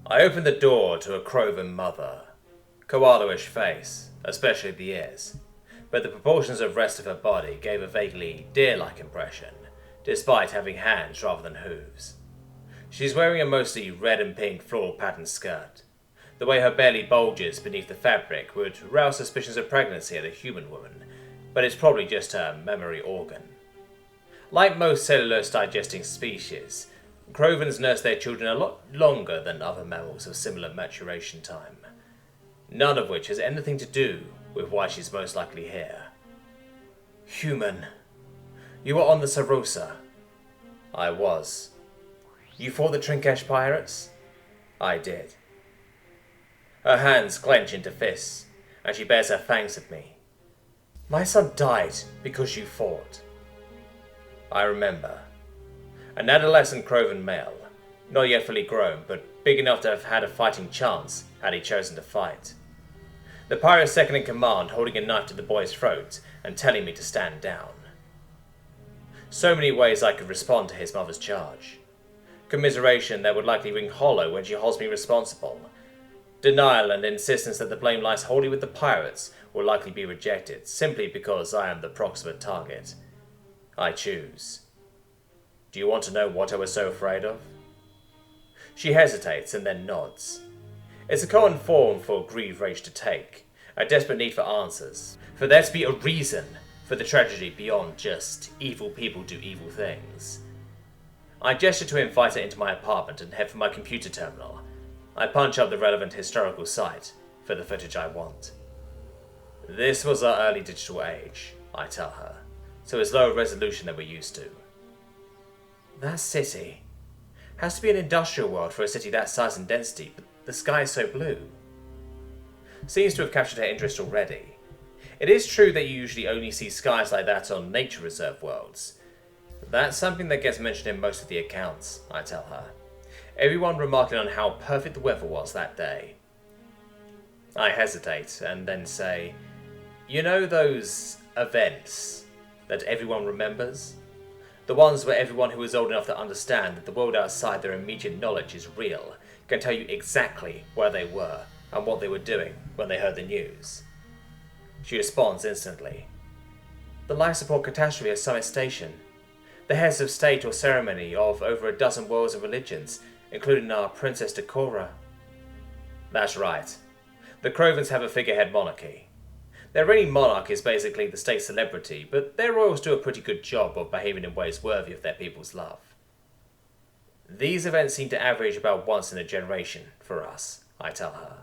I opened the door to a Krovan mother. Koala-ish face, especially the ears, but the proportions of rest of her body gave a vaguely deer-like impression, despite having hands rather than hooves. She's wearing a mostly red and pink floral patterned skirt. The way her belly bulges beneath the fabric would rouse suspicions of pregnancy in a human woman, but it's probably just her mammary organ. Like most cellulose-digesting species, Krovans nurse their children a lot longer than other mammals of similar maturation time, none of which has anything to do with why she's most likely here. Human. You were on the Sarosa. I was. You fought the Trinkesh pirates? I did. Her hands clench into fists, and she bares her fangs at me. My son died because you fought. I remember. An adolescent Krovan male, not yet fully grown, but big enough to have had a fighting chance had he chosen to fight. The pirate's second in command holding a knife to the boy's throat and telling me to stand down. So many ways I could respond to his mother's charge. Commiseration that would likely ring hollow when she holds me responsible. Denial and insistence that the blame lies wholly with the pirates will likely be rejected, simply because I am the proximate target. I choose. Do you want to know what I was so afraid of? She hesitates and then nods. It's a common form for grieved rage to take, a desperate need for answers, for there to be a reason for the tragedy beyond just evil people do evil things. I gesture to invite her into my apartment and head for my computer terminal. I punch up the relevant historical site for the footage I want. This was our early digital age, I tell her, so it's lower resolution than we're used to. That city has to be an industrial world for a city that size and density, but the sky is so blue. Seems to have captured her interest already. It is true that you usually only see skies like that on nature reserve worlds. That's something that gets mentioned in most of the accounts, I tell her. Everyone remarking on how perfect the weather was that day. I hesitate and then say, you know those events that everyone remembers? The ones where everyone who is old enough to understand that the world outside their immediate knowledge is real can tell you exactly where they were and what they were doing when they heard the news. She responds instantly. The life support catastrophe at Summit Station. The heads of state or ceremony of over a dozen worlds and religions, including our Princess Decora. That's right. The Krovans have a figurehead monarchy. Their reigning monarch is basically the state celebrity, but their royals do a pretty good job of behaving in ways worthy of their people's love. These events seem to average about once in a generation for us, I tell her.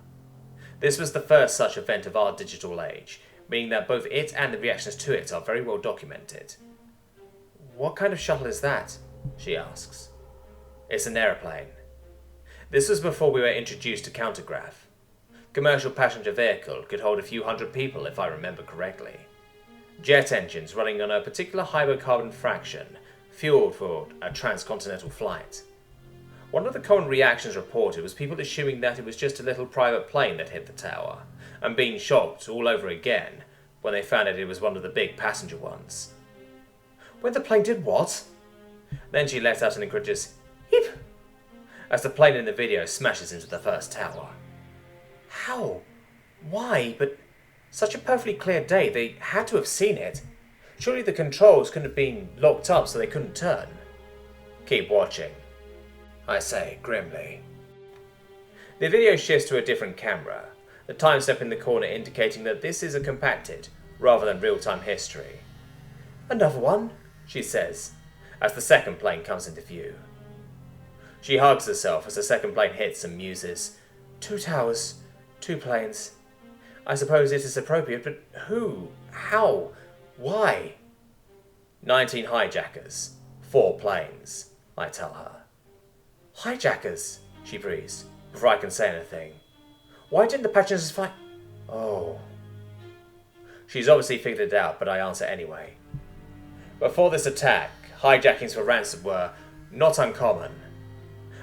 This was the first such event of our digital age, meaning that both it and the reactions to it are very well documented. What kind of shuttle is that? She asks. It's an aeroplane. This was before we were introduced to countergraph. Commercial passenger vehicle could hold a few hundred people if I remember correctly. Jet engines running on a particular hydrocarbon fraction, fueled for a transcontinental flight. One of the common reactions reported was people assuming that it was just a little private plane that hit the tower, and being shocked all over again when they found out it was one of the big passenger ones. When the plane did what? Then she let out an incredulous hip as the plane in the video smashes into the first tower. How? Why? But such a perfectly clear day, they had to have seen it. Surely the controls couldn't have been locked up so they couldn't turn. Keep watching, I say grimly. The video shifts to a different camera, the timestamp in the corner indicating that this is a compacted, rather than real-time history. Another one, she says, as the second plane comes into view. She hugs herself as the second plane hits and muses, 2 towers, 2 planes. I suppose it is appropriate, but who? How? Why? 19 hijackers, 4 planes, I tell her. Hijackers, she breathes, before I can say anything. Why didn't the passengers fight? Oh. She's obviously figured it out, but I answer anyway. Before this attack, hijackings for ransom were not uncommon.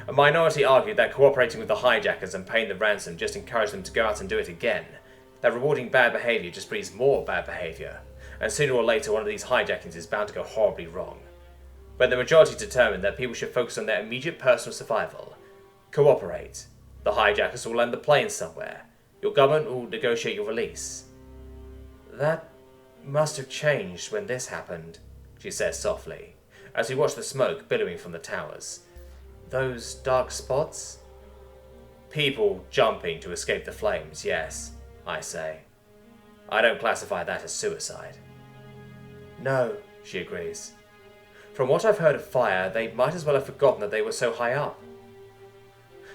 A minority argued that cooperating with the hijackers and paying the ransom just encouraged them to go out and do it again, that rewarding bad behaviour just breeds more bad behaviour, and sooner or later one of these hijackings is bound to go horribly wrong. But the majority determined that people should focus on their immediate personal survival, cooperate, The hijackers will land the plane somewhere. Your government will negotiate your release. That must have changed when this happened, she says softly, as we watch the smoke billowing from the towers. Those dark spots? People jumping to escape the flames, yes, I say. I don't classify that as suicide. No, she agrees. From what I've heard of fire, they might as well have forgotten that they were so high up.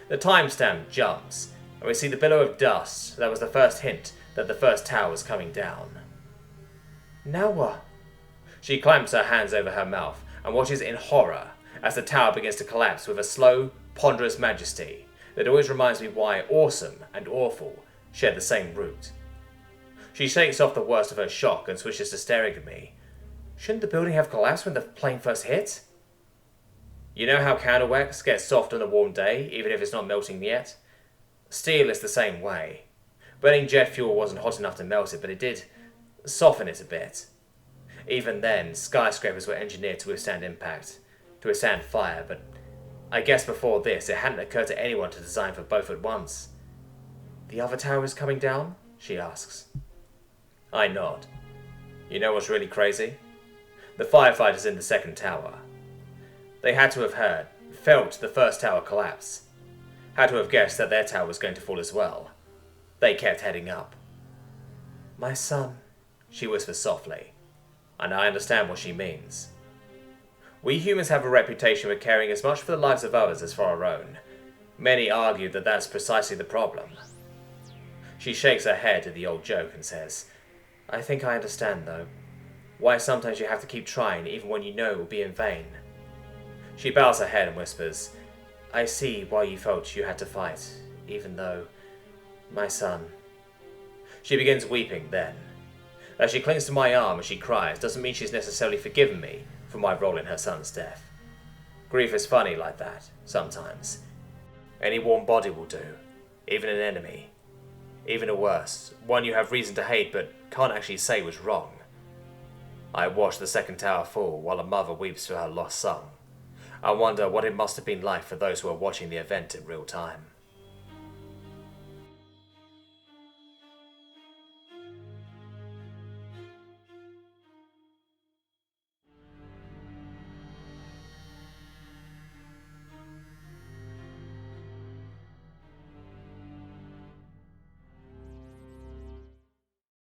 The timestamp jumps, and we see the billow of dust that was the first hint that the first tower was coming down. Now what? She clamps her hands over her mouth and watches in horror as the tower begins to collapse with a slow, ponderous majesty that always reminds me why awesome and awful share the same root. She shakes off the worst of her shock and switches to staring at me. Shouldn't the building have collapsed when the plane first hit? You know how counterwax gets soft on a warm day, even if it's not melting yet? Steel is the same way. Burning jet fuel wasn't hot enough to melt it, but it did soften it a bit. Even then, skyscrapers were engineered to withstand impact, to withstand fire, but I guess before this, it hadn't occurred to anyone to design for both at once. The other tower is coming down? She asks. I nod. You know what's really crazy? The firefighters in the second tower. They had to have felt the first tower collapse. Had to have guessed that their tower was going to fall as well. They kept heading up. My son, she whispers softly, and I understand what she means. We humans have a reputation for caring as much for the lives of others as for our own. Many argue that that's precisely the problem. She shakes her head at the old joke and says, I think I understand, though. Why sometimes you have to keep trying even when you know it will be in vain. She bows her head and whispers, I see why you felt you had to fight, even though... My son. She begins weeping then. That she clings to my arm as she cries doesn't mean she's necessarily forgiven me for my role in her son's death. Grief is funny like that, sometimes. Any warm body will do, even an enemy. Even a worse, one you have reason to hate but can't actually say was wrong. I watch the second tower fall while a mother weeps for her lost son. I wonder what it must have been like for those who are watching the event in real time.